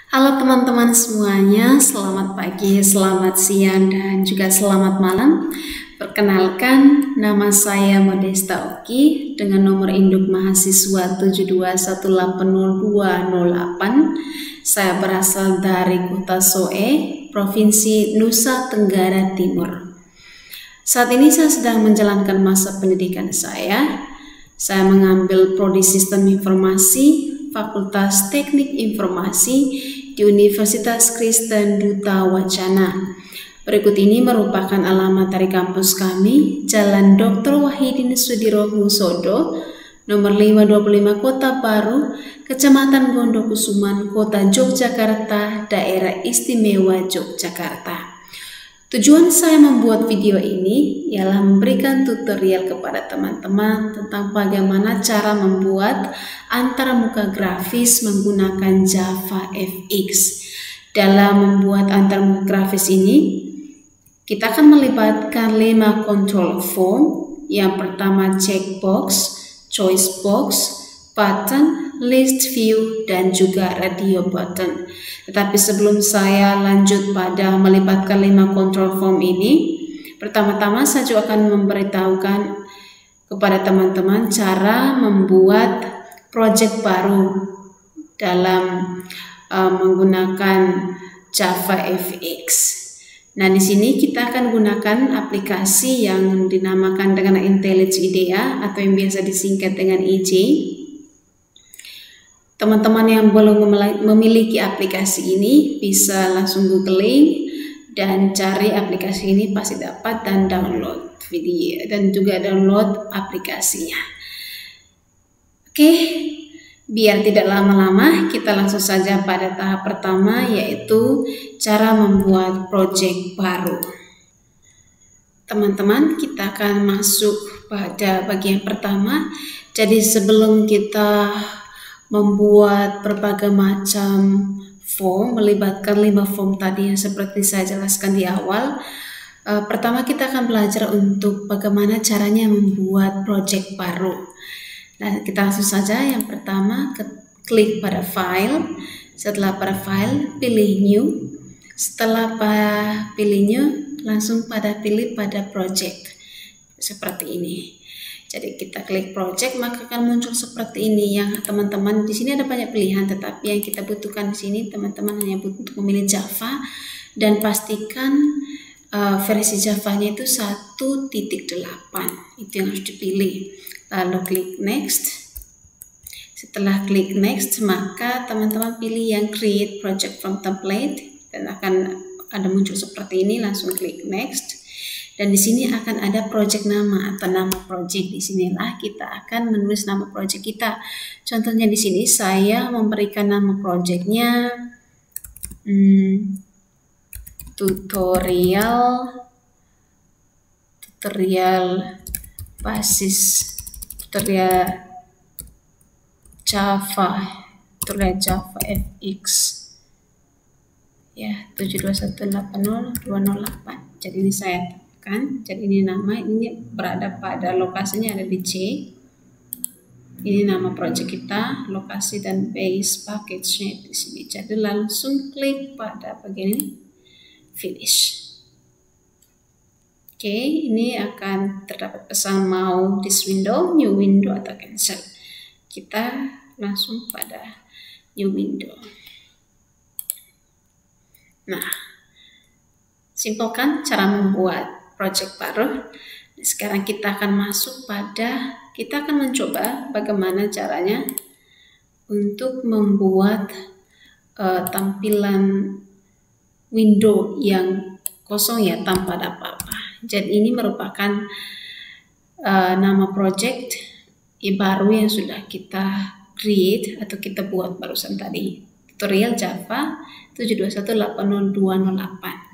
Halo teman-teman semuanya, selamat pagi, selamat siang, dan juga selamat malam. Perkenalkan, nama saya Modesta Oki dengan nomor induk mahasiswa 72180208. Saya berasal dari Kota Soe, Provinsi Nusa Tenggara Timur. Saat ini saya sedang menjalankan masa pendidikan saya. Saya mengambil Prodi Sistem Informasi, Fakultas Teknik Informasi di Universitas Kristen Duta Wacana. Berikut ini merupakan alamat dari kampus kami, Jalan Dr. Wahidin Sudirohusodo, nomor 525 Kota Baru, Kecamatan Gondokusuman, Kota Yogyakarta, Daerah Istimewa Yogyakarta. Tujuan saya membuat video ini ialah memberikan tutorial kepada teman-teman tentang bagaimana cara membuat antarmuka grafis menggunakan JavaFX. Dalam membuat antarmuka grafis ini, kita akan melibatkan 5 control form. Yang pertama checkbox, choice box, button, list view, dan juga radio button. Tetapi sebelum saya lanjut pada melibatkan 5 control form ini, pertama-tama saya juga akan memberitahukan kepada teman-teman cara membuat project baru dalam menggunakan JavaFX. Nah, di sini kita akan gunakan aplikasi yang dinamakan dengan IntelliJ IDEA atau yang biasa disingkat dengan IJ. Teman-teman yang belum memiliki aplikasi ini bisa langsung googling dan cari aplikasi ini, pasti dapat, dan download video dan juga download aplikasinya. Oke, biar tidak lama-lama, kita langsung saja pada tahap pertama, yaitu cara membuat project baru. Teman-teman, kita akan masuk pada bagian pertama. Jadi sebelum kita membuat berbagai macam form, melibatkan 5 form tadi yang seperti saya jelaskan di awal. Pertama kita akan belajar untuk bagaimana caranya membuat project baru. Nah, kita langsung saja. Yang pertama, klik pada file. Setelah pada file, pilih new. Setelah pilih new, langsung pilih pada project. Seperti ini. Jadi kita klik project, maka akan muncul seperti ini. Yang teman-teman di sini ada banyak pilihan, tetapi yang kita butuhkan di sini teman-teman hanya untuk memilih Java, dan pastikan versi Java-nya itu 1.8. Itu yang harus dipilih. Lalu klik next. Setelah klik next, maka teman-teman pilih yang create project from template, dan akan ada muncul seperti ini. Langsung klik next. Dan di sini akan ada project nama atau nama project. Di sinilah kita akan menulis nama project kita. Contohnya di sini saya memberikan nama projectnya tutorial basis Java FX ya 72180208. Jadi ini saya tekan. Jadi ini nama, ini berada pada lokasinya ada di C. Ini nama project kita, lokasi dan base package-nya di sini. Jadi langsung klik pada bagian ini, finish. Oke, ini akan terdapat pesan mau this window, new window, atau cancel. Kita langsung pada new window. Nah, simpel kan cara membuat project baru. Sekarang kita akan masuk pada, kita akan mencoba bagaimana caranya untuk membuat tampilan window yang kosong ya, tanpa ada apa-apa. Jadi ini merupakan nama project baru yang sudah kita create atau kita buat barusan tadi, tutorial Java 72180208.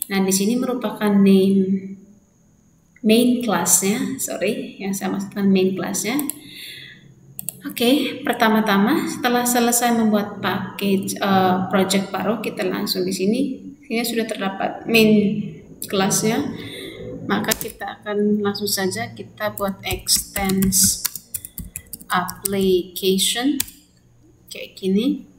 Nah, di sini merupakan main class-nya, yang saya maksudkan main class-nya. Oke, pertama-tama setelah selesai membuat package project baru, kita langsung di sini. Ini sudah terdapat main class-nya. Maka kita akan langsung saja kita buat extends application kayak gini.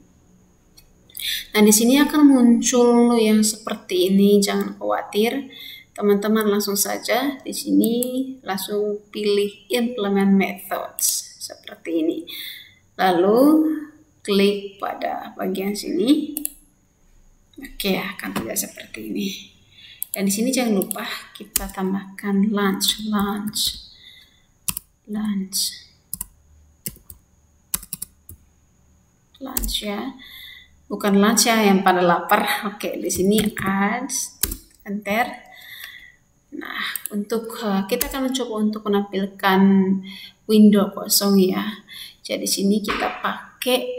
Nah, di sini akan muncul yang seperti ini, jangan khawatir. Teman-teman langsung saja di sini langsung pilih implement methods seperti ini. Lalu klik pada bagian sini. Oke, akan tidak seperti ini. Dan di sini jangan lupa kita tambahkan lunch ya. Bukan lunch ya yang pada lapar. Oke, di sini add enter. Nah, untuk kita akan mencoba untuk menampilkan window kosong ya. Jadi sini kita pakai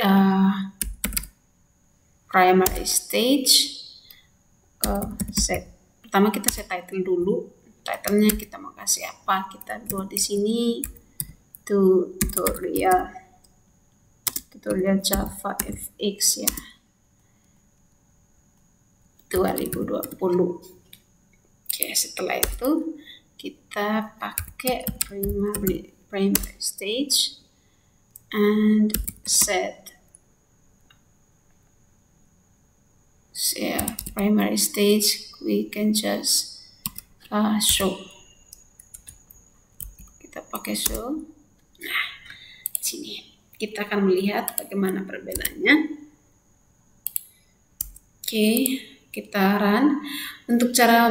primary stage. Pertama kita set title dulu. Titlenya kita mau kasih apa? Kita buat di sini tutorial Java FX ya 2020. Oke, setelah itu kita pakai primary stage and set primary stage. We can just show. Kita pakai show. Nah, sini kita akan melihat bagaimana perbedaannya. Oke, kita run. Untuk cara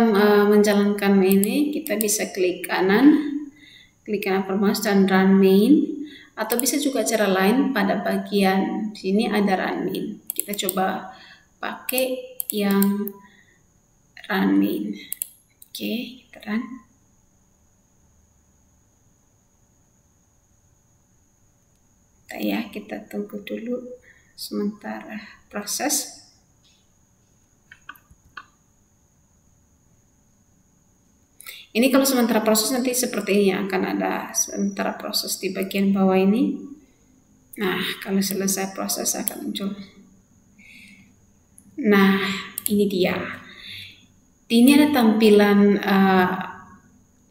menjalankan ini, kita bisa klik kanan permouse dan run main, atau bisa juga cara lain pada bagian sini ada run main. Kita coba pakai yang run main. Oke, kita run. Ya, kita tunggu dulu sementara proses. Ini kalau sementara proses nanti seperti ini akan ada sementara proses di bagian bawah ini. Nah, kalau selesai proses akan muncul. Nah, ini dia. Ini ada tampilan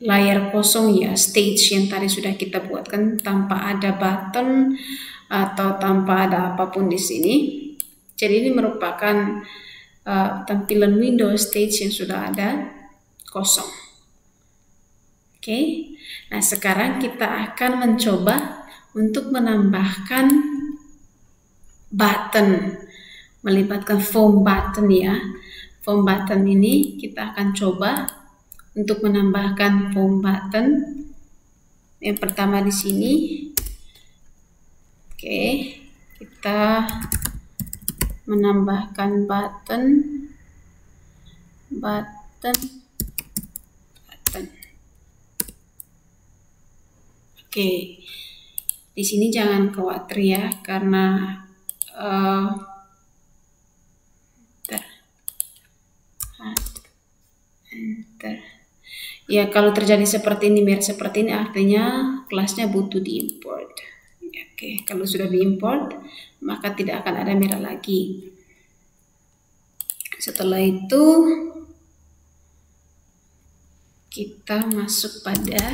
layar kosong ya, stage yang tadi sudah kita buatkan tanpa ada button atau tanpa ada apapun di sini. Jadi ini merupakan tampilan Windows stage yang sudah ada kosong. Oke, nah sekarang kita akan mencoba untuk menambahkan button, melibatkan form button ya. Form button ini kita akan coba untuk menambahkan form button. Yang pertama di sini, oke, kita menambahkan button. Oke, di sini jangan khawatir ya, karena enter. Ya, kalau terjadi seperti ini, merah seperti ini, artinya kelasnya butuh diimport. Ya, oke, kalau sudah diimport, maka tidak akan ada merah lagi. Setelah itu, kita masuk pada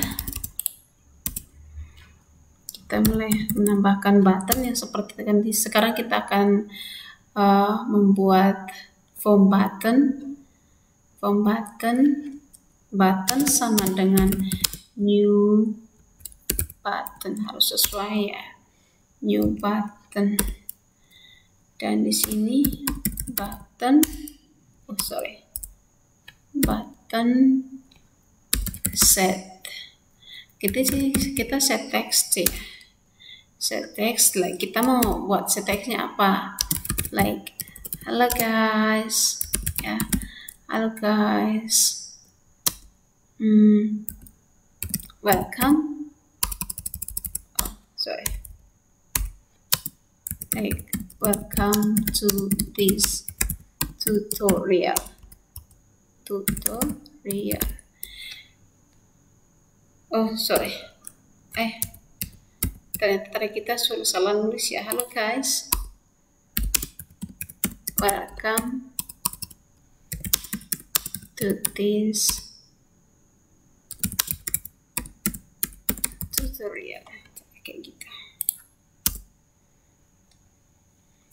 kita mulai menambahkan button yang seperti tadi. Sekarang kita akan membuat form button sama dengan new button, harus sesuai ya, new button. Dan di sini button set. Kita set text ya. Set text, like kita mau buat set textnya apa, like hello guys ya, hello guys, welcome, like welcome to this tutorial. Ternyata tadi kita sudah salah nulis ya. Halo guys, welcome to this tutorial. Kayak gitu.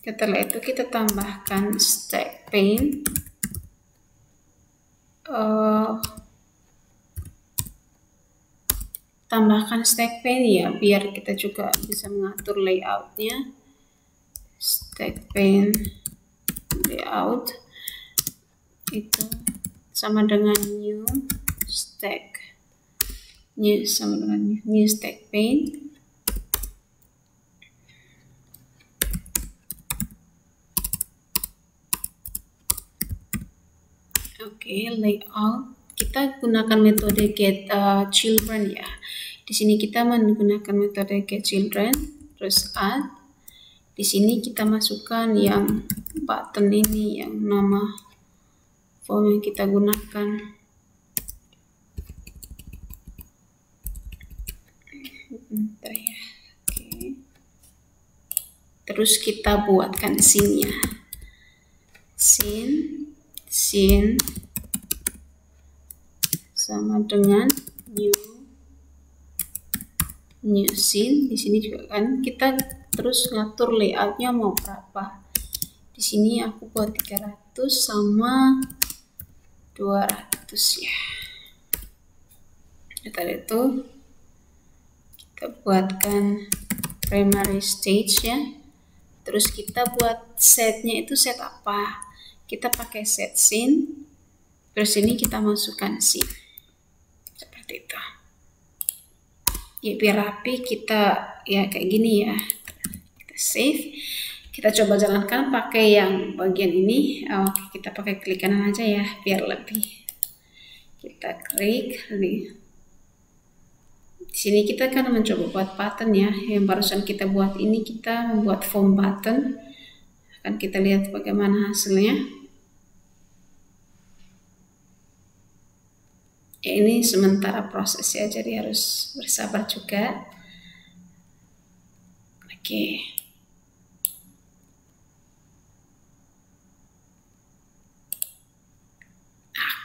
Setelah itu kita tambahkan stack pane. Tambahkan stack pane ya, biar kita juga bisa mengatur layoutnya. Stack pane layout itu sama dengan new stack pane. Oke, layout kita gunakan metode get children ya. Di sini kita menggunakan metode get children, terus add. Di sini kita masukkan yang button ini, yang nama form yang kita gunakan. Bentar ya. Oke. Terus kita buatkan scene-nya. Scene sama dengan new scene. Di sini juga kan kita terus ngatur layoutnya mau berapa. Di sini aku buat 300 sama 200 ya. Setelah itu kita buatkan primary stage ya. Terus kita buat setnya itu set apa? Kita pakai set scene. Terus ini kita masukkan scene. Seperti itu. Ya biar rapi, kita ya kayak gini ya. Kita save. Kita coba jalankan pakai yang bagian ini. Oke, kita pakai klik kanan aja ya biar lebih. Kita klik nih. Di sini kita kan mencoba buat button ya. Yang barusan kita buat ini kita membuat form button. Akan kita lihat bagaimana hasilnya. Ya, ini sementara proses ya, jadi harus bersabar juga. Oke.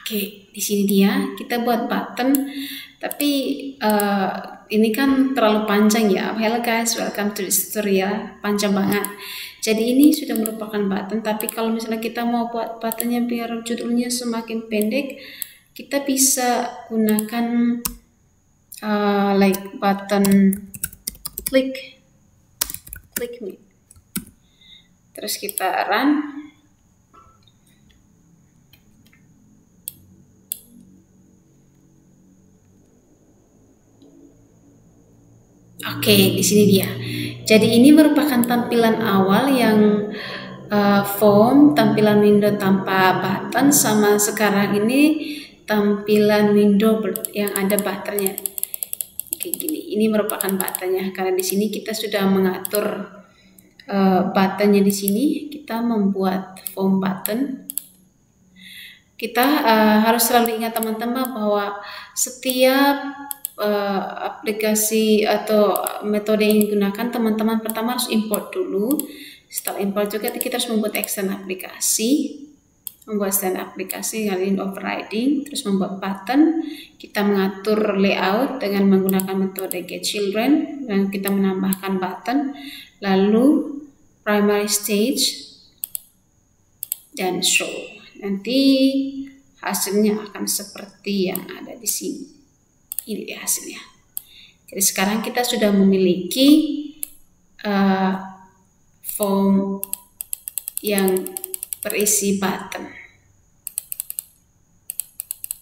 Oke, di sini dia kita buat button, tapi ini kan terlalu panjang ya. Hello guys, welcome to this tutorial. Panjang banget. Jadi ini sudah merupakan button, tapi kalau misalnya kita mau buat buttonnya biar judulnya semakin pendek, kita bisa gunakan like button click me. Terus kita run. Oke, di sini dia. Jadi ini merupakan tampilan awal yang form, tampilan window tanpa button, sama sekarang ini tampilan window yang ada buttonnya. Kayak gini. Ini merupakan buttonnya karena di sini kita sudah mengatur buttonnya. Di sini kita membuat form button. Kita harus selalu ingat teman-teman bahwa setiap aplikasi atau metode yang digunakan, teman-teman pertama harus import dulu. Setelah import juga kita harus membuat extend aplikasi. Membuat stand aplikasi kali ini overriding, terus membuat button. Kita mengatur layout dengan menggunakan metode get children dan kita menambahkan button, lalu primary stage dan show. Nanti hasilnya akan seperti yang ada di sini. Ini dia hasilnya. Jadi sekarang kita sudah memiliki form yang berisi button.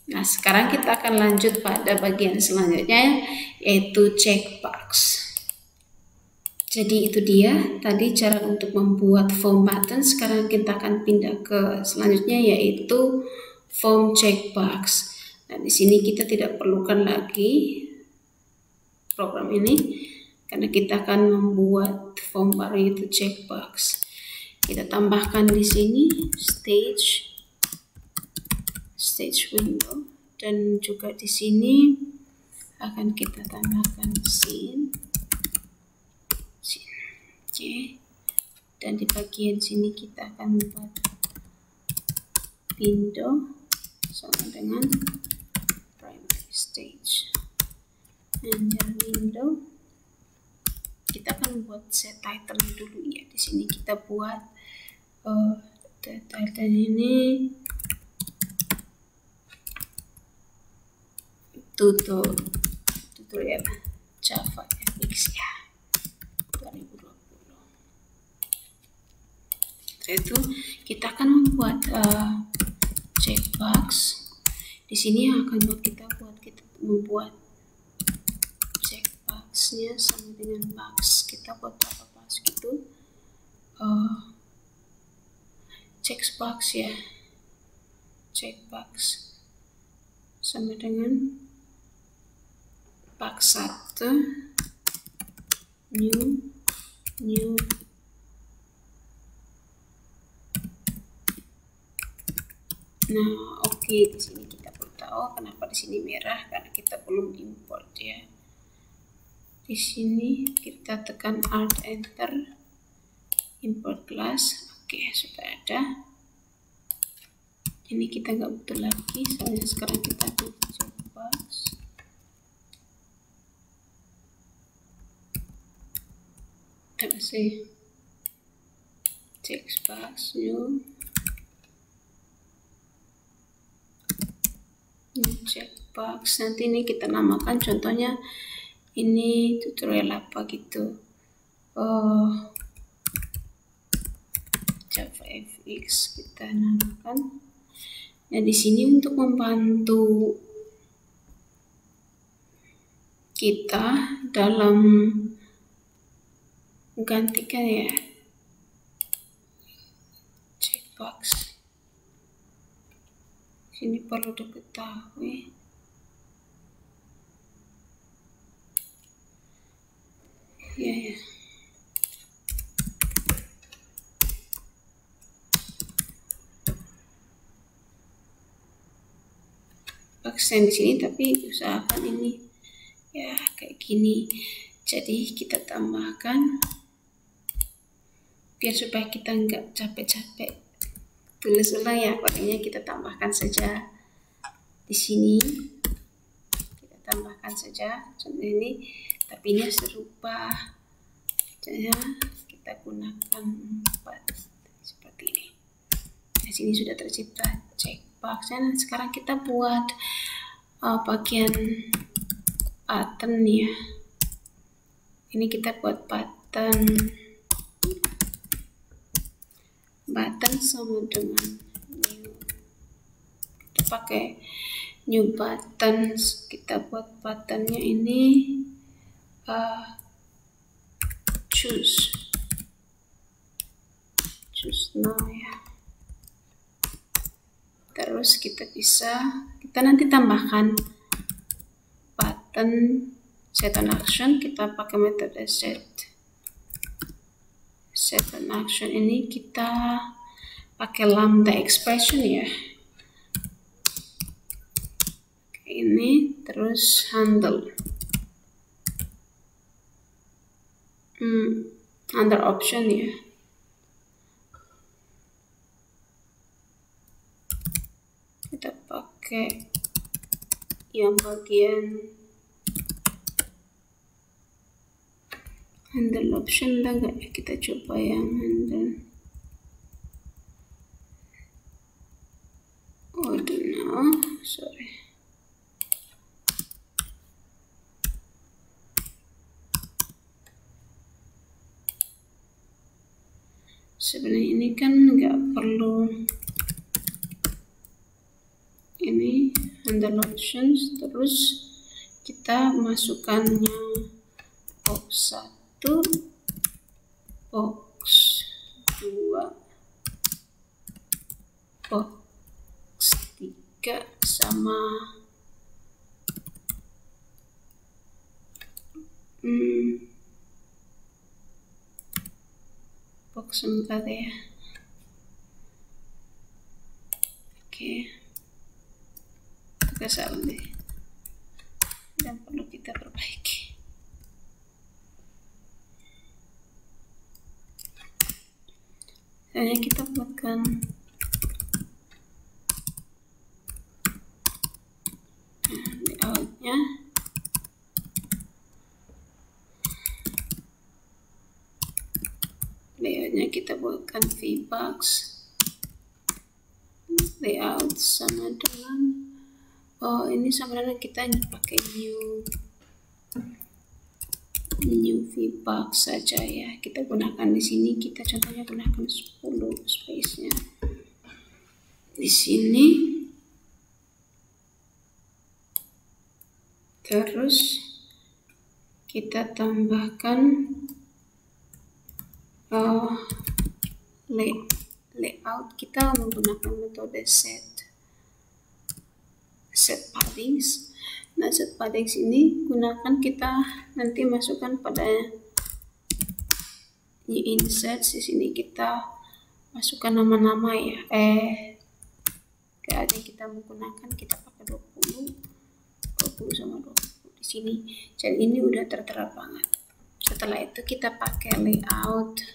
Nah, sekarang kita akan lanjut pada bagian selanjutnya, yaitu checkbox. Jadi itu dia tadi cara untuk membuat form button. Sekarang kita akan pindah ke selanjutnya, yaitu form checkbox. Nah, di sini kita tidak perlukan lagi program ini karena kita akan membuat form baru, yaitu checkbox. Kita tambahkan di sini stage window, dan juga di sini akan kita tambahkan scene. Oke. Dan di bagian sini kita akan membuat window sama dengan primary stage. Dan window kita akan akan buat set title dulu ya. Di sini kita buat title ini tutorial Java FX ya 2020. Setelah itu kita akan membuat checkbox. Di sini yang akan kita membuat checkboxnya sama dengan box. Kita buat berapa box gitu? Checkbox ya. Checkbox sama dengan box 1 new. Nah, oke, di sini kita perlu tahu kenapa di sini merah, karena kita belum import ya. Di sini kita tekan Alt Enter, import class. Oke, sudah ada. Ini kita nggak butuh lagi, soalnya sekarang kita butuh checkbox. Apa sih? Checkbox new. Checkbox, nanti ini kita namakan, contohnya ini tutorial apa gitu, Java FX kita namakan. Nah, di sini untuk membantu kita dalam menggantikan ya checkbox. Ini perlu diketahui ya. Paksain di sini, tapi usahakan ini ya kayak gini. Jadi kita tambahkan biar supaya kita nggak capek-capek tulis ulang ya, kodenya kita tambahkan saja di sini. Kita tambahkan saja contoh ini, tapi ini serupa. Jadi kita gunakan seperti ini. Di sini sudah tercipta checkbox. Dan sekarang kita buat bagian button ya. Ini kita buat button sama dengan new. Kita pakai new button. Kita buat buttonnya ini choose now ya. Terus kita nanti tambahkan button set an action. Kita pakai metode set an action. Ini kita pakai lambda expression ya. Ini terus handle under option ya. Kita pakai yang bagian handle option, enggak ya, kita coba yang handle. Oh no, sorry. Sebenarnya ini kan nggak perlu. Ini handle options, terus kita masukkannya box 1, box 2, box 3 sama box 4 ya. Oke. Agak salah deh. Dan perlu kita perbaiki. Hanya kita buatkan layoutnya. buatkan VBox layout sama dengan ini sama dengan kita pakai new VBox saja ya. Kita gunakan di sini, kita contohnya gunakan 10 space-nya di sini. Terus kita tambahkan layout. Kita menggunakan metode set paddings. Nah, set paddings ini gunakan, kita nanti masukkan pada new insert. Di sini kita masukkan nama-nama ya. Kayak yang kita menggunakan, kita pakai 20 sama 20 di sini. Jadi ini udah tertera banget. Setelah itu kita pakai layout.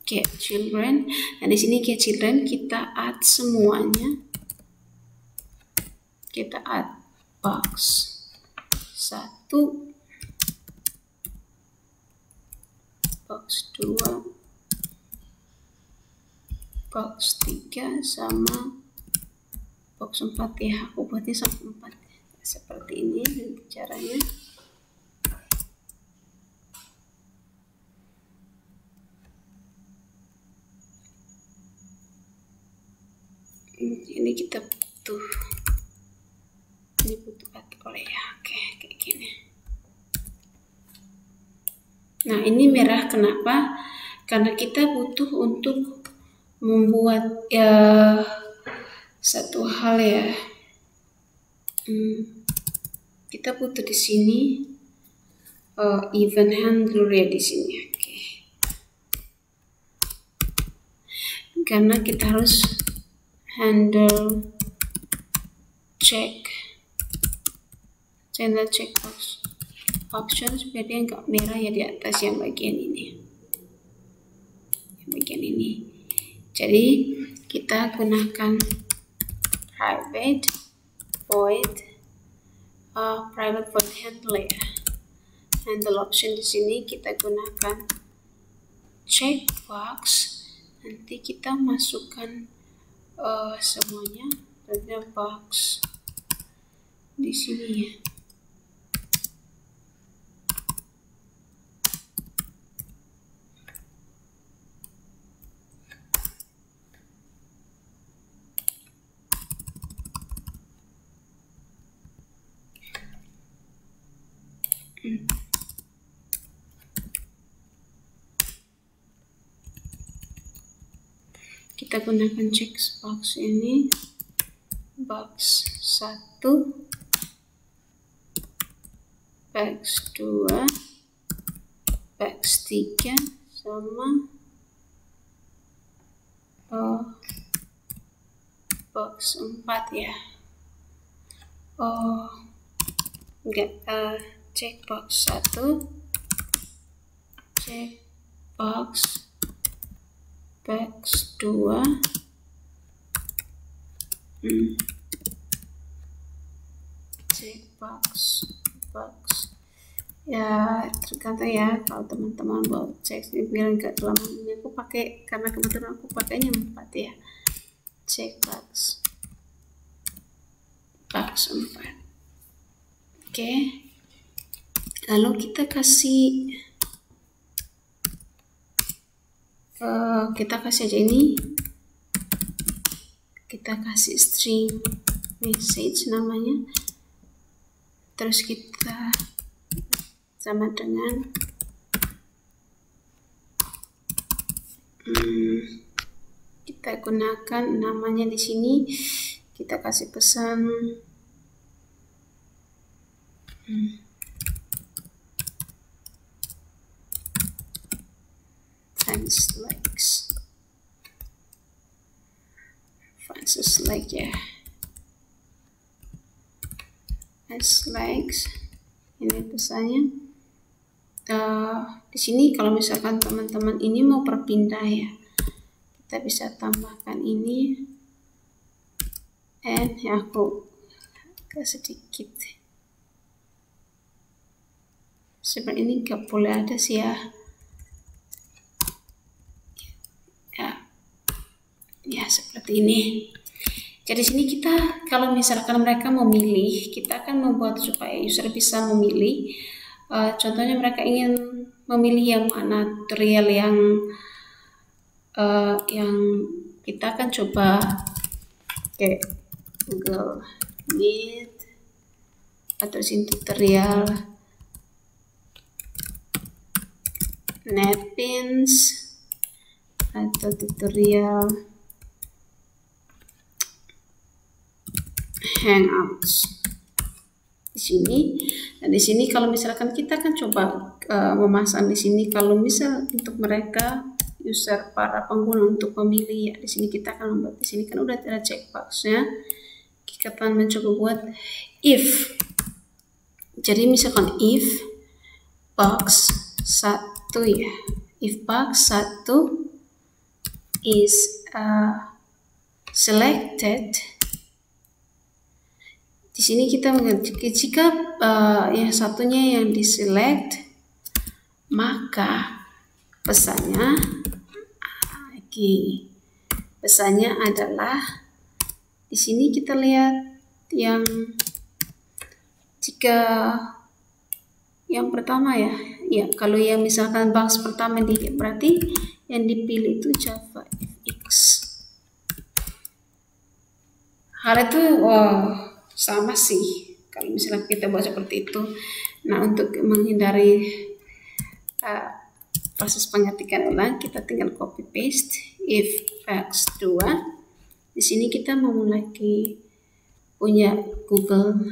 Get children. Nah, di sini get children kita add semuanya. Kita add box 1, box 2, box 3 sama box 4 ya. Aku buatnya sampai 4 seperti ini caranya. Ini kita butuh artikel ya. Oke, kayak gini. Nah, ini merah kenapa? Karena kita butuh untuk membuat satu hal ya. Kita butuh di sini event handler ya di sini. Oke. Karena kita harus handle checkbox options biar dia nggak merah ya di atas yang bagian ini. Jadi kita gunakan private void handle ya. Handle option di sini kita gunakan checkbox. Nanti kita masukkan semuanya ada box di sini ya. Kita gunakan checkbox ini, box 1, box 2, box 3 sama box 4 ya. Checkbox 1, checkbox box 2, checkbox ya, tergantung ya kalau teman-teman mau cek biar enggak lama. Ini aku pakai karena kebetulan aku pakainya 4 ya. Checkbox box 4. Oke. Lalu kita kasih aja ini, kita kasih string message namanya, terus kita sama dengan kita gunakan namanya di sini, kita kasih pesan fans like ya, as likes. Ini pesannya. Di sini kalau misalkan teman-teman ini mau berpindah ya, kita bisa tambahkan ini, and ya aku agak sedikit Seperti ini nggak boleh ada sih ya. Ya seperti ini. Jadi sini kita kalau misalkan mereka memilih, kita akan membuat supaya user bisa memilih. Contohnya mereka ingin memilih yang mana tutorial yang kita akan coba kayak Google Meet atau sini tutorial NetBeans atau tutorial Hangouts di sini. Dan di sini kalau misalkan kita akan coba memasang di sini, kalau misal untuk mereka user para pengguna untuk memilih ya, di sini kita akan membuat di sini kan udah ada checkboxnya. Kita akan mencoba buat if. Jadi misalkan if box 1 ya, if box 1 is selected. Di sini kita mengerti jika yang satunya yang diselect, maka pesannya adalah di sini kita lihat yang jika yang pertama ya, kalau yang misalkan box pertama berarti yang dipilih itu JavaFX. Hal itu sama sih kalau misalnya kita buat seperti itu. Nah, untuk menghindari proses pengetikan ulang, kita tinggal copy paste if box 2. Di sini kita memiliki punya Google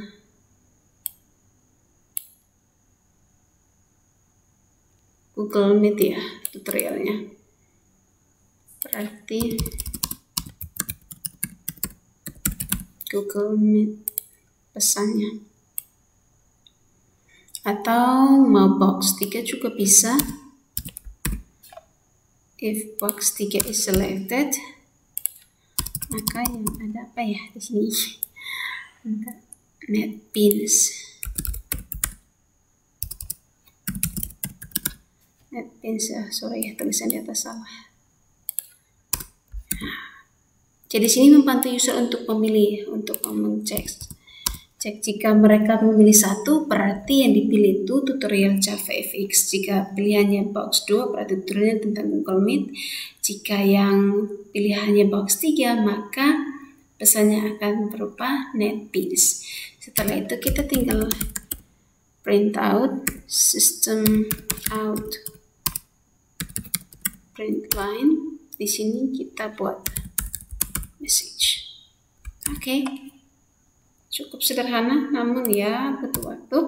Meet ya tutorialnya. Berarti Google Meet pesannya, atau mau box 3 juga bisa. If box 3 is selected, maka yang ada apa ya di sini? NetBeans ya, sorry ya tulisan di atas salah. Jadi sini membantu user untuk memilih, untuk mengcek jika mereka memilih satu, berarti yang dipilih itu tutorial JavaFX. Jika pilihannya box 2, berarti tutorial tentang Google Meet. Jika yang pilihannya box 3, maka pesannya akan berupa NetBeans. Setelah itu kita tinggal print out system out print line. Di sini kita buat message. Oke. Cukup sederhana, namun ya butuh waktu.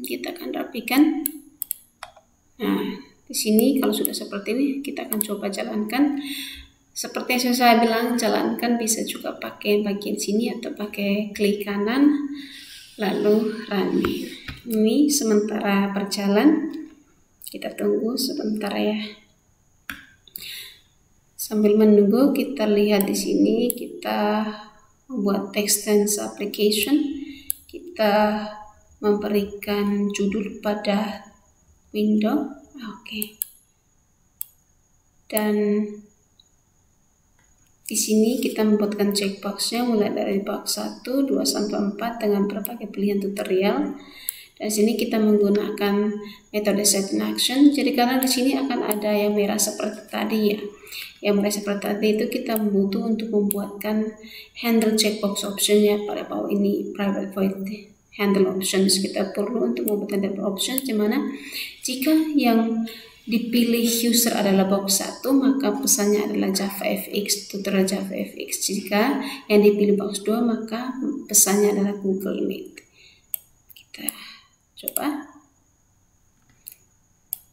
Kita akan rapikan. Nah, di sini kalau sudah seperti ini, kita akan coba jalankan. Seperti yang saya bilang, jalankan bisa juga pakai bagian sini atau pakai klik kanan, lalu running. Ini sementara berjalan. Kita tunggu sebentar ya. Sambil menunggu, kita lihat di sini, kita membuat text tense application. Kita memberikan judul pada window. Oke. Dan di sini kita membuatkan checkboxnya mulai dari box 1, 2 sampai 4 dengan berbagai pilihan tutorial. Dan sini kita menggunakan metode set in action. Jadi karena di sini akan ada yang merah seperti tadi ya. Yang merah seperti tadi itu kita butuh untuk membuatkan handle checkbox optionnya pada bawah ini private void handle options. Kita perlu untuk membuat handle options di mana jika yang dipilih user adalah box 1, maka pesannya adalah JavaFX, tutorial JavaFX. Jika yang dipilih box 2, maka pesannya adalah Google Meet. Kita coba.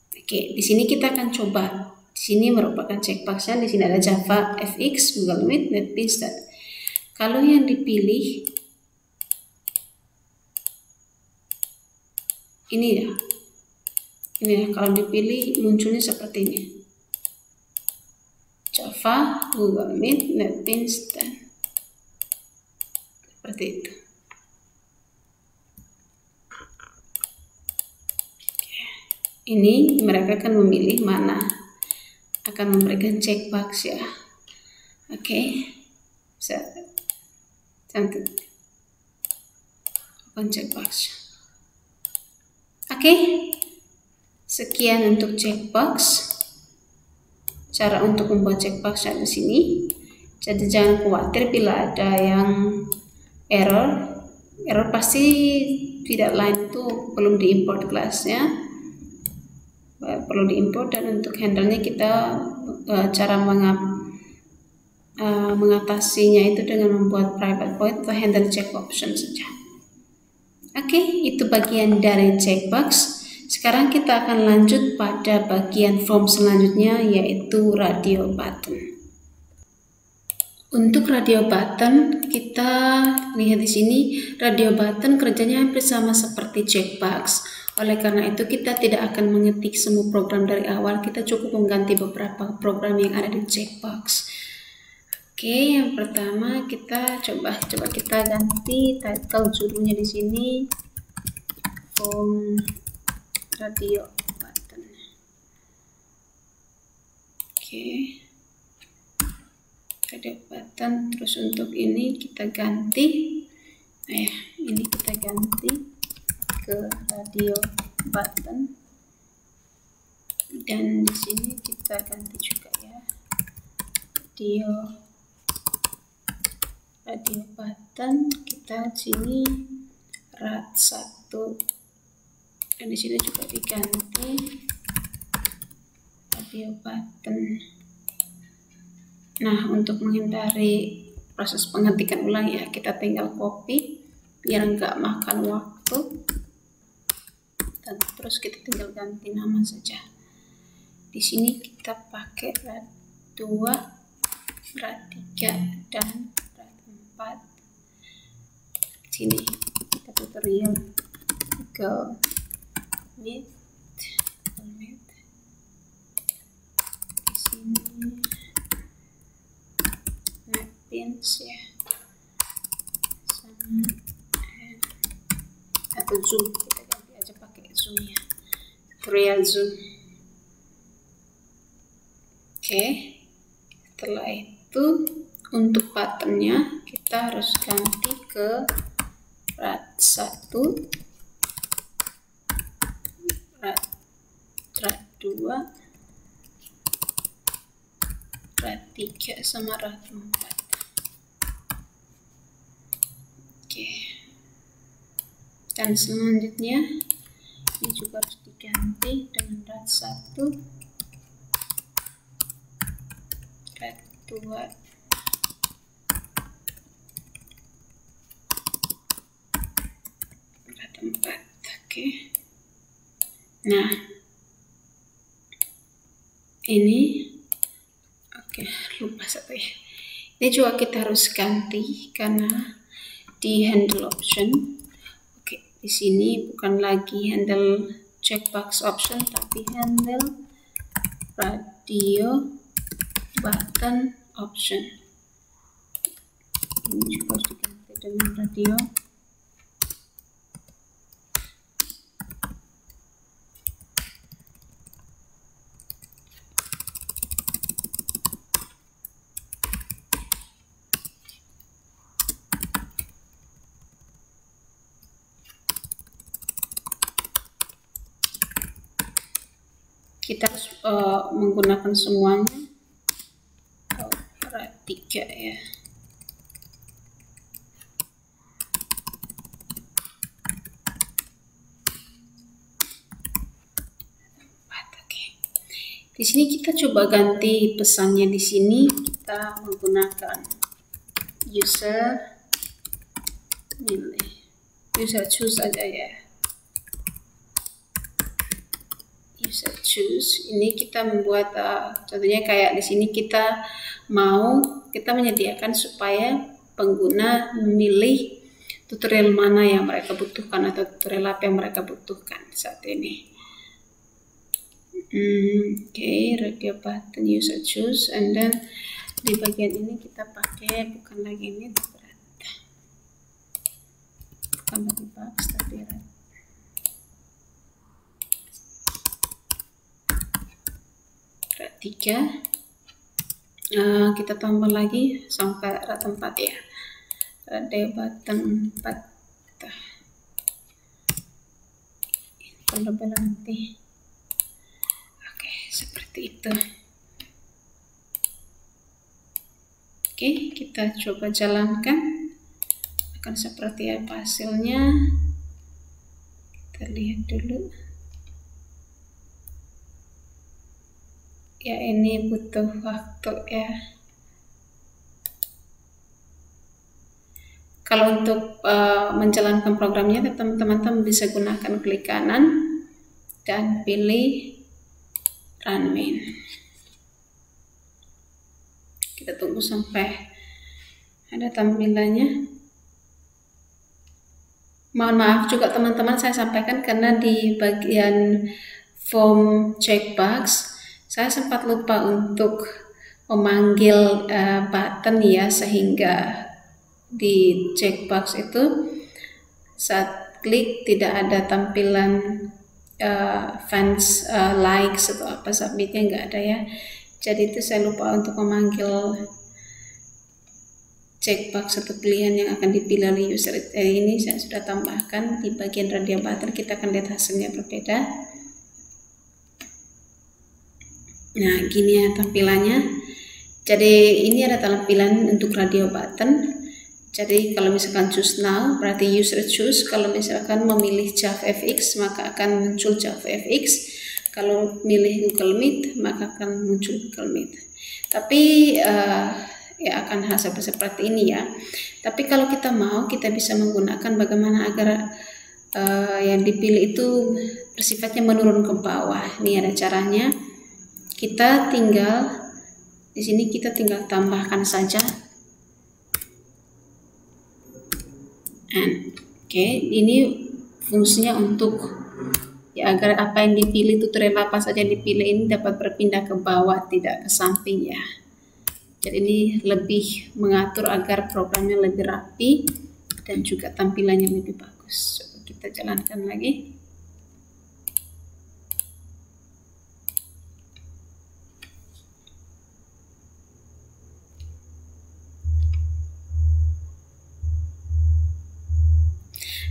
Oke, di sini kita akan coba. Di sini merupakan checkboxnya. Di sini ada JavaFX, Google Meet, NetBeans. Kalau yang dipilih ini ya. Ini ya, kalau dipilih munculnya seperti ini. Java, Google Meet, NetBeans, dan seperti itu. ini mereka akan memilih mana, akan memberikan checkbox ya. Oke, bisa cantik open checkbox. Oke, sekian untuk checkbox. Cara untuk membuat checkbox di sini. Jadi jangan khawatir bila ada yang error pasti tidak lain itu belum diimport kelasnya, perlu diimport. Dan untuk handle-nya kita cara mengatasinya itu dengan membuat private void atau handle check option saja. Oke, itu bagian dari checkbox. Sekarang kita akan lanjut pada bagian form selanjutnya, yaitu radio button. Untuk radio button, kita lihat di sini, radio button kerjanya hampir sama seperti checkbox. Oleh karena itu, kita tidak akan mengetik semua program dari awal, kita cukup mengganti beberapa program yang ada di checkbox. Oke, yang pertama kita coba kita ganti title judulnya di sini form radio button. Oke, radio button. Terus untuk ini kita ganti, ini kita ganti ke radio button, dan di sini kita ganti juga ya radio button. Kita sini rad 1. Dan di sini juga diganti radio button. Nah, untuk menghindari proses pengetikan ulang ya, kita tinggal copy biar nggak makan waktu. Dan terus kita tinggal ganti nama saja. Di sini kita pakai rad 2, rad 3, dan rad 4. Sini kita tutorial Google Meet. Di sini Mappings ya, sama atau Zoom, kita ganti aja pakai Zoom ya, tutorial Zoom. Oke, setelah itu untuk buttonnya kita harus ganti ke rad 1, rad 2, rad 3, sama rad 4. Oke, dan selanjutnya ini juga harus diganti dengan rad 1, rad 2, rad 4. Oke. Nah, ini lupa satu ya. Ini juga kita harus ganti karena di handle option. Oke, di sini bukan lagi handle checkbox option tapi handle radio button option. Ini juga harus diganti dengan radio. Kita harus menggunakan semuanya rad 3 ya. Di sini kita coba ganti pesannya. Di sini kita menggunakan user choose aja ya. User choose ini kita membuat contohnya kayak di sini kita menyediakan supaya pengguna memilih tutorial mana yang mereka butuhkan atau tutorial apa yang mereka butuhkan saat ini. Oke, radio button user choose, and then di bagian ini kita pakai bukan lagi ini tapi rad, bukan lagi box tapi rad. 3. Kita tambah lagi sampai rata 4 ya. Radio button 4. Lebih nanti. Oke, seperti itu. Oke, kita coba jalankan. Akan seperti apa hasilnya. Kita lihat dulu. Ya, ini butuh waktu ya. Kalau untuk menjalankan programnya, teman-teman bisa gunakan klik kanan dan pilih Run Main. Kita tunggu sampai ada tampilannya. Mohon maaf juga teman-teman, saya sampaikan karena di bagian form checkbox saya sempat lupa untuk memanggil button ya, sehingga di checkbox itu saat klik tidak ada tampilan fans likes atau apa submitnya, nggak ada ya. Jadi itu saya lupa untuk memanggil checkbox atau pilihan yang akan dipilih oleh user. Ini saya sudah tambahkan di bagian radio button. Kita akan lihat hasilnya berbeda. Nah, gini ya tampilannya. Jadi ini ada tampilan untuk radio button. Jadi kalau misalkan choose now berarti user choose. Kalau misalkan memilih JavaFX maka akan muncul JavaFX. Kalau milih Google Meet maka akan muncul Google Meet. Tapi ya akan hasil seperti ini ya. Tapi kalau kita mau, kita bisa menggunakan bagaimana agar yang dipilih itu bersifatnya menurun ke bawah. Ini ada caranya. Kita tinggal di sini, kita tinggal tambahkan saja. Oke, ini fungsinya untuk ya agar apa yang dipilih, tutorial apa saja yang dipilih ini dapat berpindah ke bawah, tidak ke samping ya. Jadi ini lebih mengatur agar programnya lebih rapi dan juga tampilannya lebih bagus. Coba kita jalankan lagi.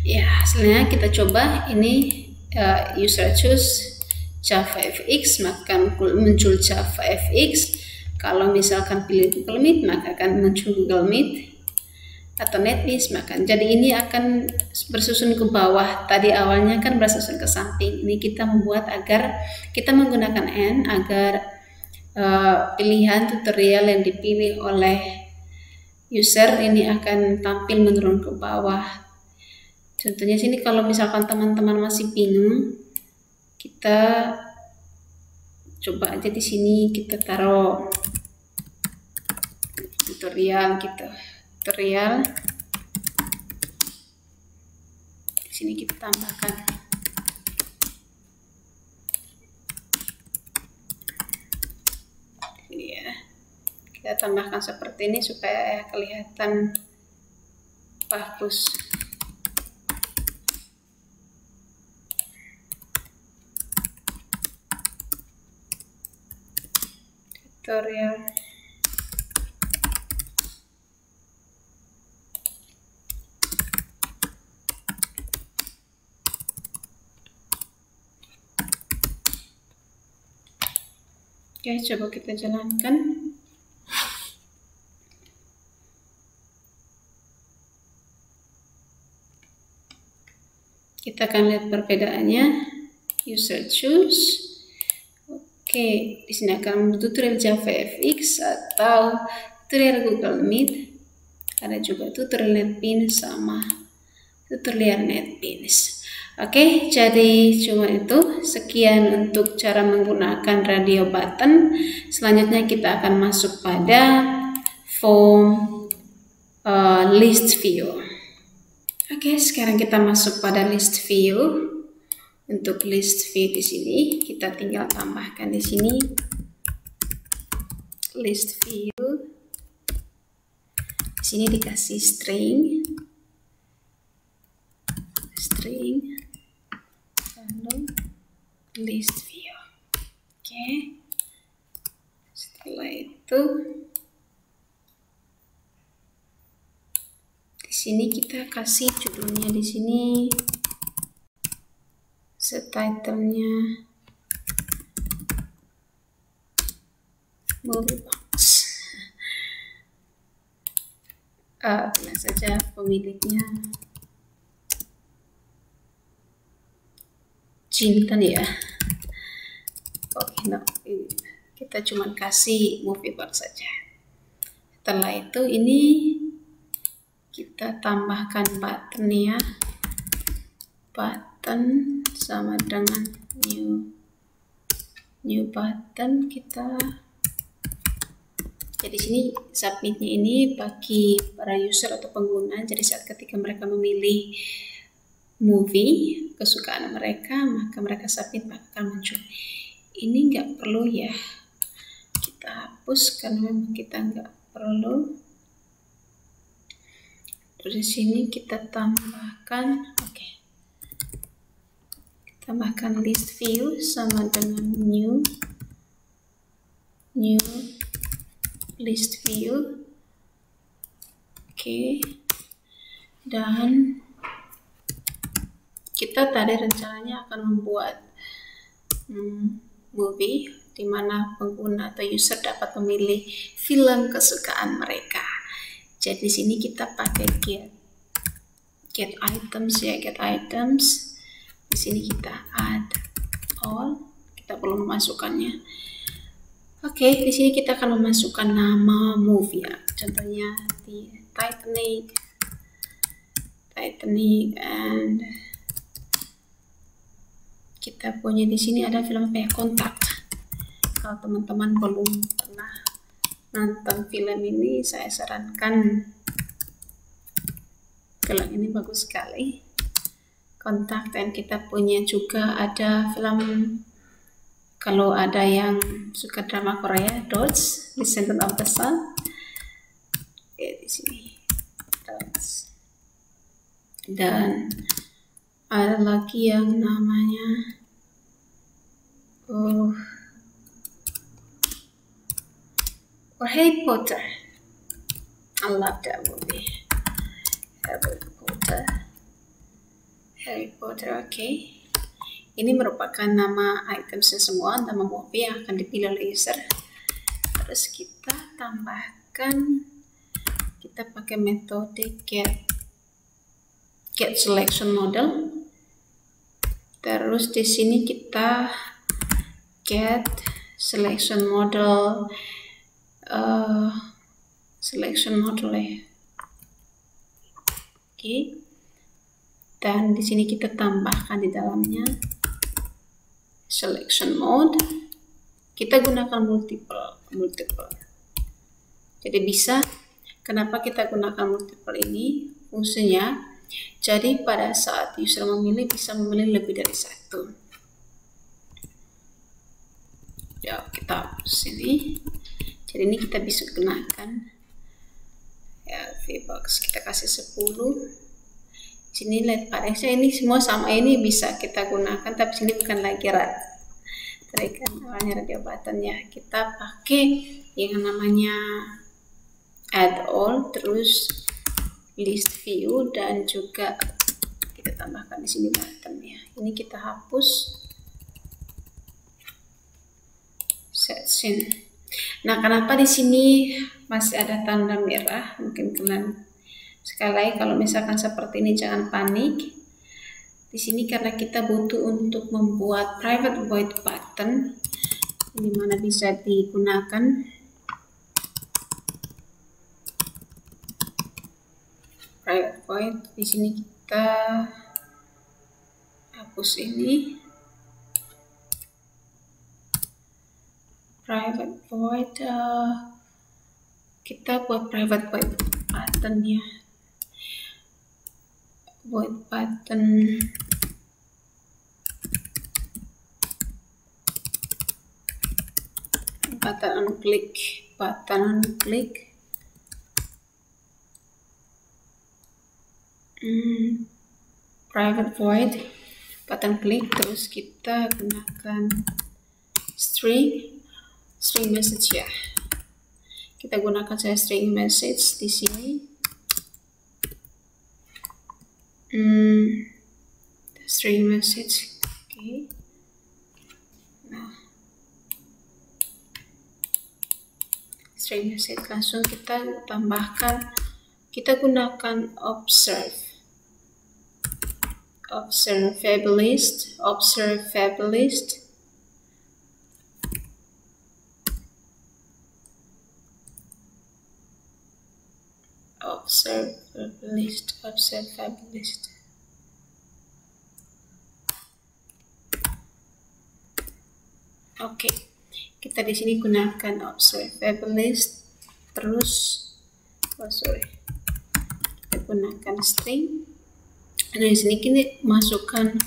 Ya, hasilnya kita coba ini user choose JavaFX maka muncul JavaFX. Kalau misalkan pilih Google Meet maka akan muncul Google Meet atau NetBeans maka. Jadi ini akan bersusun ke bawah. Tadi awalnya kan bersusun ke samping. Ini kita membuat agar kita menggunakan N agar pilihan tutorial yang dipilih oleh user ini akan tampil menurun ke bawah. Contohnya sini kalau misalkan teman-teman masih bingung, kita coba aja di sini kita taruh tutorial gitu. Tutorial. Di sini kita tambahkan. Ini ya. Kita tambahkan seperti ini supaya kelihatan bagus. Tutorial. Oke, coba kita jalankan. Kita akan lihat perbedaannya. User choose. Oke, di sini akan tutorial JavaFX atau tutorial Google Meet. Ada juga tutorial NetBeans sama tutorial NetBeans. Oke, jadi cuma itu. Sekian untuk cara menggunakan radio button. Selanjutnya kita akan masuk pada form list view. Oke, sekarang kita masuk pada list view. Untuk list view di sini kita tinggal tambahkan di sini list view. Di sini dikasih string lalu list view. Oke. Setelah itu di sini kita kasih judulnya, di sini subtitlenya Movie Box. Tenang saja, pemiliknya Jinten ya. Oke, no, kita cuma kasih Movie Box saja. Setelah itu ini kita tambahkan button ya, button sama dengan new button. Kita jadi sini submitnya ini bagi para user atau pengguna. Jadi saat ketika mereka memilih movie kesukaan mereka, maka mereka submit, maka akan muncul. Ini nggak perlu ya, kita hapus karena memang kita nggak perlu. Terus di sini kita tambahkan, tambahkan list view sama dengan new list view. Dan kita tadi rencananya akan membuat movie di mana pengguna atau user dapat memilih film kesukaan mereka. Jadi di sini kita pakai get items ya, get items. Di sini kita add all, kita perlu memasukkannya. Di sini kita akan memasukkan nama movie ya. Contohnya di Titanic, and kita punya di sini ada film Contact. Kalau teman-teman belum pernah nonton film ini, saya sarankan film ini bagus sekali, Contact. Dan kita punya juga ada film, kalau ada yang suka drama Korea, Dots, Descendant of the Sun. Di sini Dots. Dan ada lagi yang namanya Harry Potter. I love that movie. Harry Potter. Ini merupakan nama itemsnya semua, nama movie yang akan dipilih oleh user. Terus kita tambahkan, kita pakai metode get selection model. Terus di sini kita get selection model ya. Dan di sini kita tambahkan di dalamnya selection mode. Kita gunakan multiple. Jadi bisa, kenapa kita gunakan multiple ini? Fungsinya, jadi pada saat user memilih, bisa memilih lebih dari satu. Ya, kita hapus ini. Jadi ini kita bisa gunakan ya, VBox kita kasih 10. Sini lihat pada ini semua sama, ini bisa kita gunakan, tapi sini bukan lagi radio button ya. Kita pakai yang namanya add all, terus list view, dan juga kita tambahkan di sini button ya. Ini kita hapus set scene. Nah, kenapa di sini masih ada tanda merah? Mungkin kalian, sekali lagi kalau misalkan seperti ini jangan panik. Di sini karena kita butuh untuk membuat private void button, di mana bisa digunakan private void. Di sini kita hapus ini. Private void, kita buat private void button ya, void button on click, private void button click. Terus kita gunakan string message ya. Kita gunakan saya string message di sini. String message. Oke. Nah, string message langsung kita tambahkan. Kita gunakan observabilist, Oke, kita di sini gunakan observabilist, terus kita gunakan string. Nah, di sini kita masukkan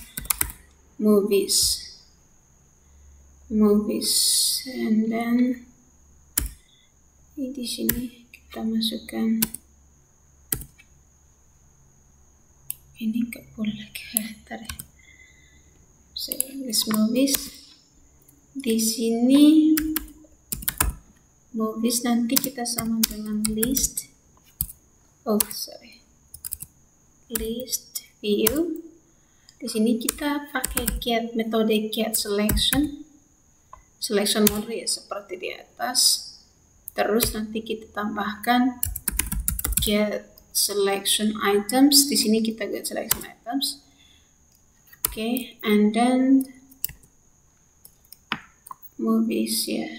movies, and then di sini kita masukkan ini, nggak boleh lagi ntar ya. Movies. Di sini movies nanti kita sama dengan list view. Di sini kita pakai metode get selection mode ya, seperti di atas. Terus nanti kita tambahkan get selection items. Di sini kita get selection items. Oke, and then movies ya.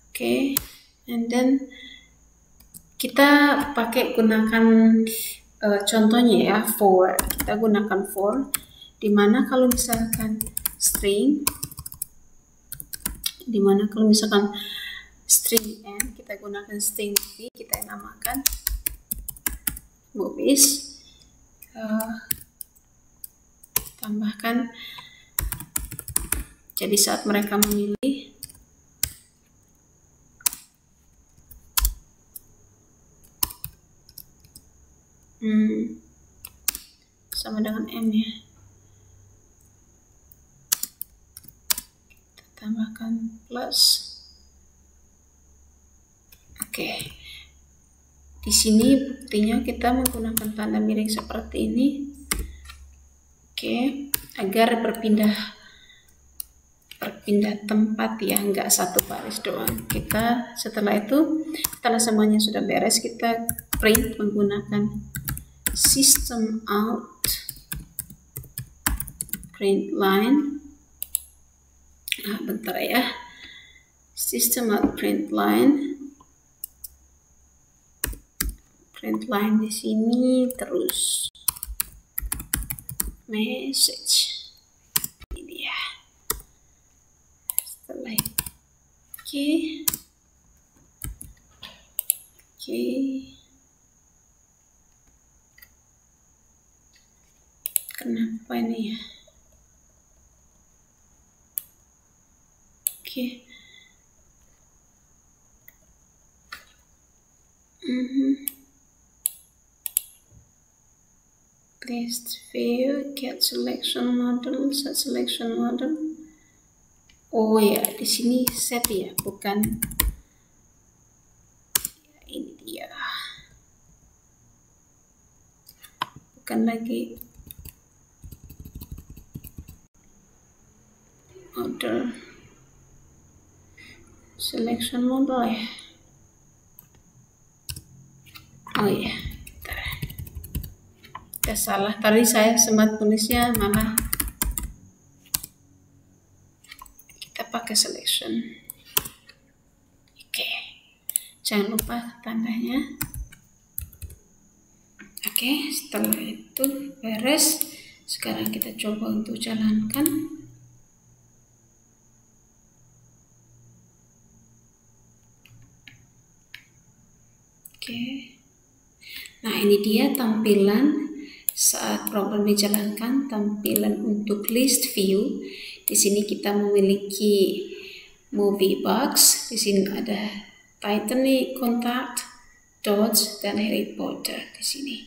Oke, and then kita gunakan contohnya ya, for. Kita gunakan for, dimana kalau misalkan string n, kita gunakan string v, kita namakan movies. Tambahkan, jadi saat mereka memilih sama dengan M ya, kita tambahkan plus. Oke, di sini buktinya kita menggunakan tanda miring seperti ini. Oke, agar berpindah tempat ya, nggak satu baris doang. Kita setelah setelah semuanya sudah beres, kita print menggunakan system out print line. Bentar ya, system out print line di sini, terus message. Ini dia. Setelah oke. Kenapa ini ya? Oke. List view, get selection model, set selection model. Oh ya, di sini set ya, bukan ya, ini dia. Bukan lagi model, selection model ya. Oh ya. Salah, tadi saya sempat tulisnya malah kita pakai selection. Oke, jangan lupa tandanya. Oke, setelah itu beres, sekarang kita coba untuk jalankan. Oke, nah ini dia tampilan saat program dijalankan, tampilan untuk list view. Di sini kita memiliki movie box. Di sini ada Titanic, Contact, Dodge, dan Harry Potter di sini.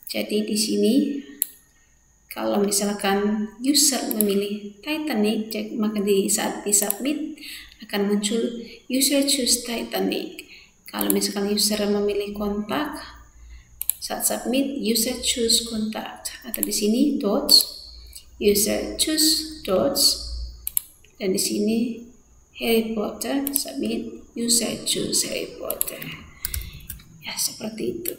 Jadi di sini Kalau misalkan user memilih Titanic, maka saat di submit akan muncul user choose Titanic. Kalau misalkan user memilih kontak, saat submit user choose kontak, atau di sini dots, user choose dots, dan di sini Harry Potter, submit user choose Harry Potter. Ya, seperti itu.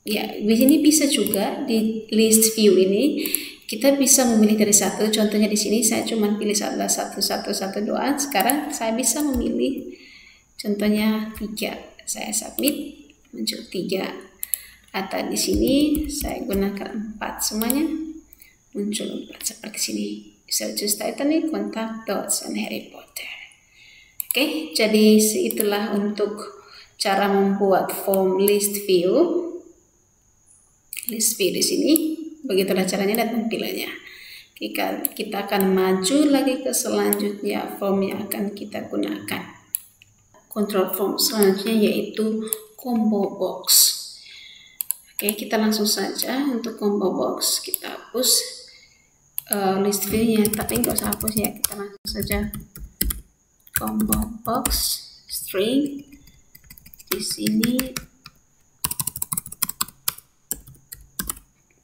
Ya, di sini bisa juga di list view ini kita bisa memilih dari satu. Contohnya di sini saya cuma pilih satu doang. Sekarang saya bisa memilih contohnya 3. Saya submit, muncul 3. Atau di sini saya gunakan 4 semuanya, muncul 4 seperti sini. Saya choose Titanic, kontak, dots, dan Harry Potter. Oke, jadi itulah untuk cara membuat form list view. List view di sini, begitulah caranya dan tampilannya. Kita akan maju lagi ke selanjutnya form yang akan kita gunakan. Control form selanjutnya yaitu combo box. Oke, kita langsung saja untuk combo box kita hapus list view-nya, tapi nggak usah hapus ya, kita langsung saja combo box string di sini.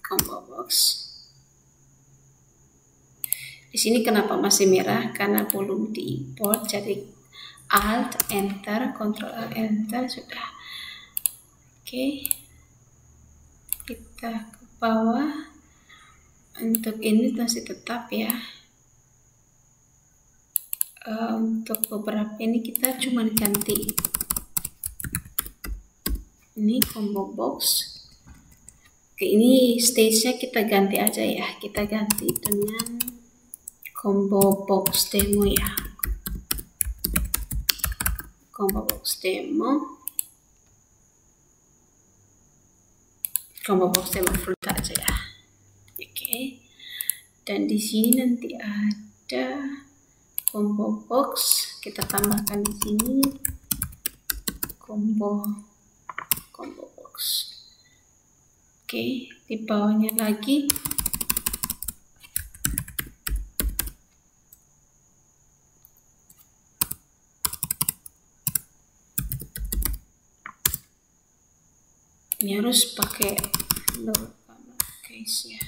Combo box. Di sini kenapa masih merah? Karena belum diimport. Jadi Alt Enter, Ctrl Enter sudah. Oke. Kita ke bawah. Untuk ini masih tetap ya. Untuk beberapa ini kita cuma ganti. Ini combo box. Oke, ini stage-nya kita ganti aja ya. Kita ganti dengan combo box demo ya. Combo box demo. Combo box demo full aja ya. Oke. Dan di sini nanti ada combo box. Kita tambahkan di sini combo box. Oke, di bawahnya lagi ini harus pakai lowercase ya.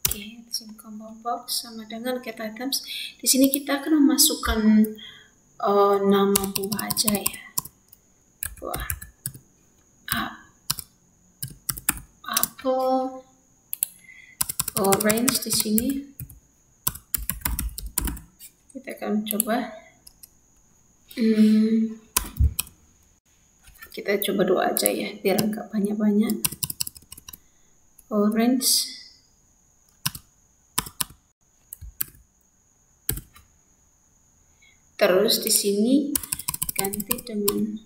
Oke, di sini combo box sama dengan get items. Di sini kita akan memasukkan nama buah aja ya. Buah apple, orange di sini. Kita akan coba. Kita coba 2 aja ya, biar enggak banyak-banyak. Orange. Terus di sini ganti dengan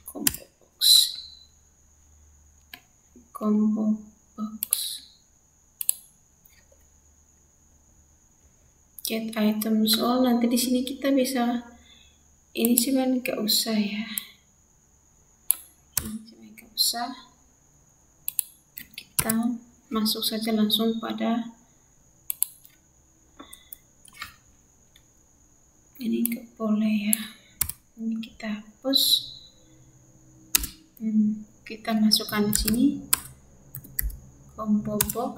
combo box. Combo box. Get items all. Nanti di sini kita bisa, ini cuman nggak usah ya. Ini cuman nggak usah. Kita masuk saja langsung pada ini, nggak boleh ya. Ini kita hapus. Kita masukkan di sini combo box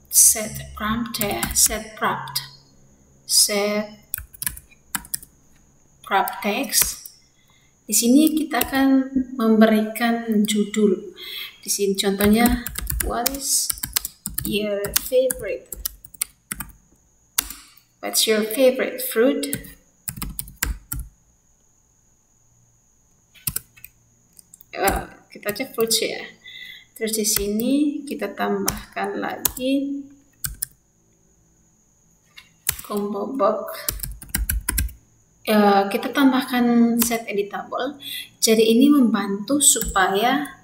set prompt text. Di sini kita akan memberikan judul. Di sini contohnya, what is your favorite? What's your favorite fruit? Kita cek fruits ya. Terus di sini kita tambahkan lagi combo box. Kita tambahkan set editable. Jadi ini membantu supaya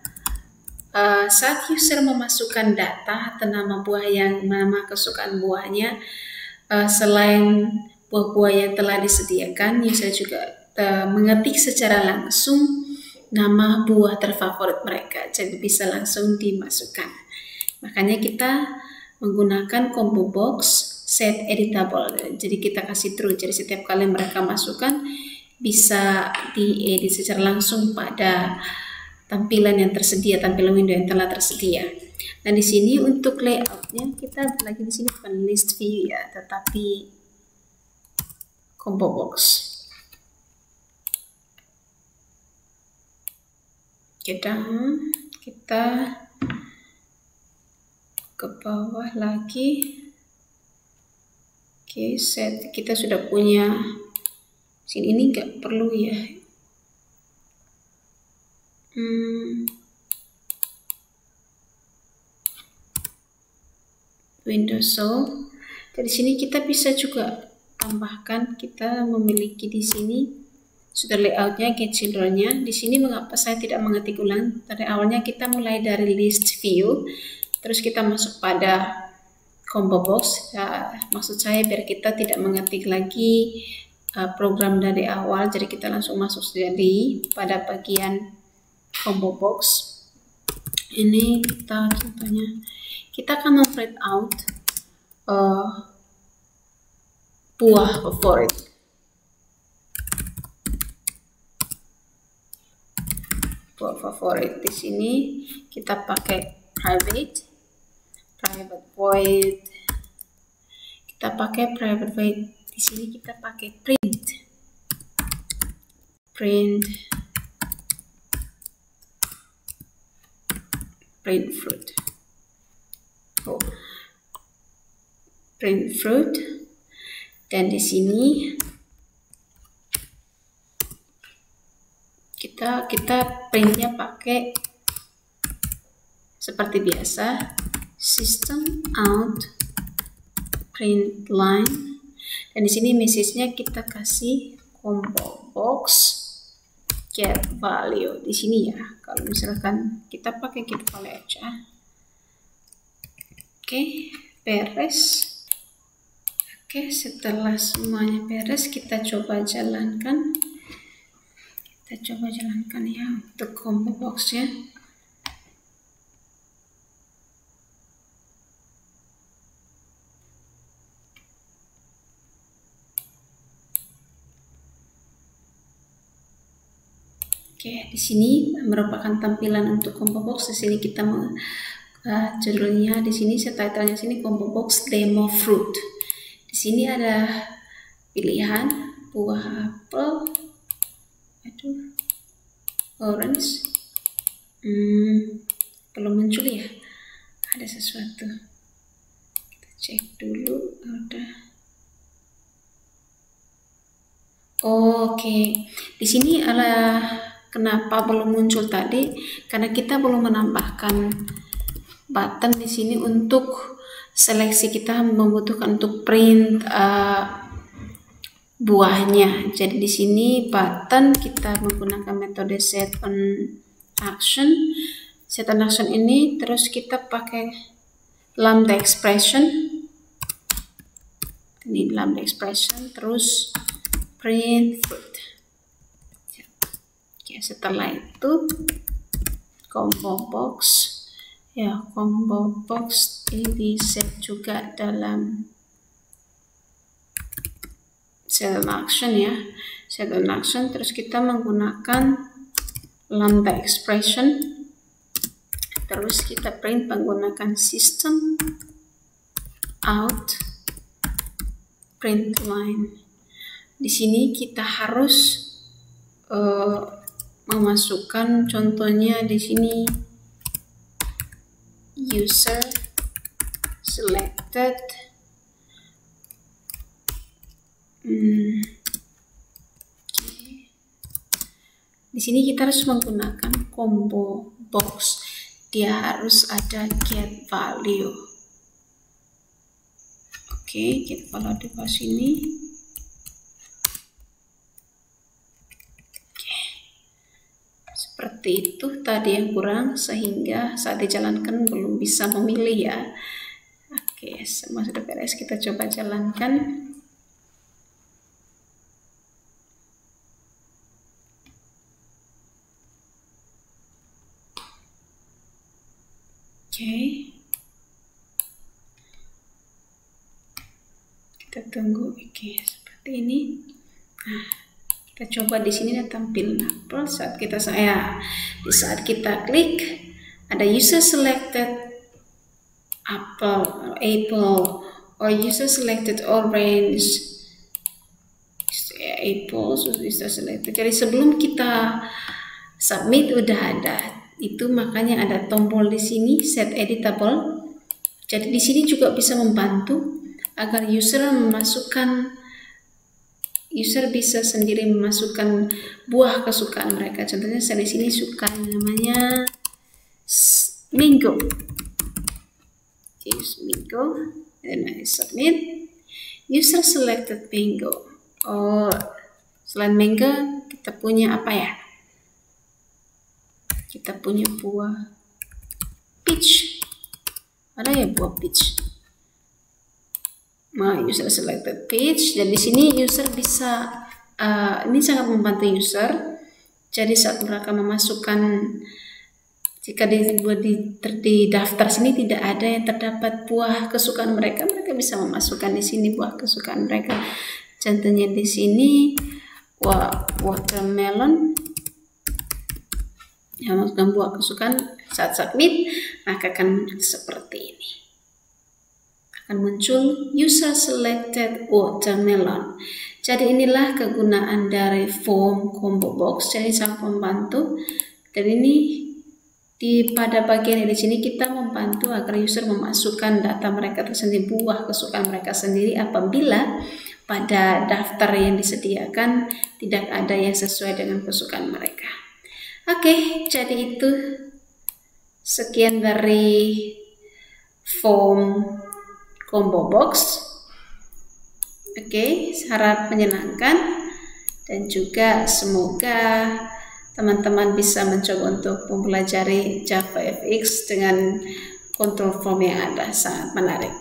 saat user memasukkan data atau nama kesukaan buahnya, selain buah-buah yang telah disediakan, user juga mengetik secara langsung nama buah terfavorit mereka, jadi bisa langsung dimasukkan. Makanya kita menggunakan combo box set editable. Jadi kita kasih true. Jadi setiap kali mereka masukkan bisa diedit secara langsung pada tampilan yang tersedia, tampilan window yang telah tersedia. Nah di sini untuk layoutnya kita lagi di sini bukan list view ya, tetapi combo box. Kita ke bawah lagi. Oke, set kita sudah punya. Sini ini nggak perlu ya. Windows so. Dari sini kita bisa juga tambahkan, kita memiliki di sini sudah layoutnya, get children-nya. Di sini mengapa saya tidak mengetik ulang? Dari awalnya kita mulai dari list view, terus kita masuk pada combo box. Ya, maksud saya biar kita tidak mengetik lagi program dari awal, jadi kita langsung masuk jadi pada bagian combo box. Ini kita contohnya, kita akan print out buah favorit. Buah favorit di sini kita pakai private void. Kita pakai private void. Di sini kita pakai print fruit. Print fruit. Dan di sini kita printnya pakai seperti biasa, system out print line, dan di sini message-nya kita kasih combo box get value di sini ya. Kalau misalkan kita pakai get value aja. Oke, beres. Oke, setelah semuanya beres, kita coba jalankan. Ya untuk combo box ya. Oke, di sini merupakan tampilan untuk combo box. Di sini kita judulnya di sini, subtitlenya sini combo box demo fruit. Di sini ada pilihan buah apel, orange, belum muncul ya, ada sesuatu, kita cek dulu. Udah. Oke, di sini ada kenapa belum muncul tadi, karena kita belum menambahkan button di sini untuk seleksi. Kita membutuhkan untuk print buahnya. Jadi di sini button kita menggunakan metode set on action. Set on action ini terus kita pakai lambda expression. Ini lambda expression terus print fruit. Oke, setelah itu combo box ya, combo box ini set juga dalam set on action ya, set on action. Terus kita menggunakan lambda expression, terus kita print menggunakan system out print line. Di sini kita harus memasukkan contohnya di sini user selected. Di sini kita harus menggunakan combo box, dia harus ada get value. Oke, get value di bawah sini. Oke. Seperti itu tadi yang kurang, sehingga saat dijalankan belum bisa memilih ya. Oke, semua sudah beres, kita coba jalankan. Oke. Kita tunggu. Oke, seperti ini. Nah, kita coba di sini tampil Apple saat kita di saat kita klik ada user selected Apple or user selected orange. Apple user selected. Jadi sebelum kita submit udah ada. Itu makanya ada tombol di sini set editable. Jadi di sini juga bisa membantu agar user bisa sendiri memasukkan buah kesukaan mereka. Contohnya saya di sini suka namanya mango. Use mango dan I submit. User selected mango. Oh, selain mango kita punya apa ya? Kita punya buah peach. Ada ya buah peach. Nah, user selected peach. Dan di sini user bisa ini sangat membantu user. Jadi saat mereka memasukkan, jika di daftar sini tidak ada yang terdapat buah kesukaan mereka, mereka bisa memasukkan di sini buah kesukaan mereka. Contohnya di sini watermelon. Ya, masukkan buah kesukaan. Saat submit maka akan seperti ini. Akan muncul user selected watermelon. Jadi inilah kegunaan dari form combo box. Jadi sangat membantu. Dan ini pada bagian di sini kita membantu agar user memasukkan data mereka tersendiri, buah kesukaan mereka sendiri apabila pada daftar yang disediakan tidak ada yang sesuai dengan kesukaan mereka. Oke, jadi itu sekian dari form combo box. Oke, harap menyenangkan dan juga semoga teman-teman bisa mencoba untuk mempelajari JavaFX dengan control form yang ada, sangat menarik.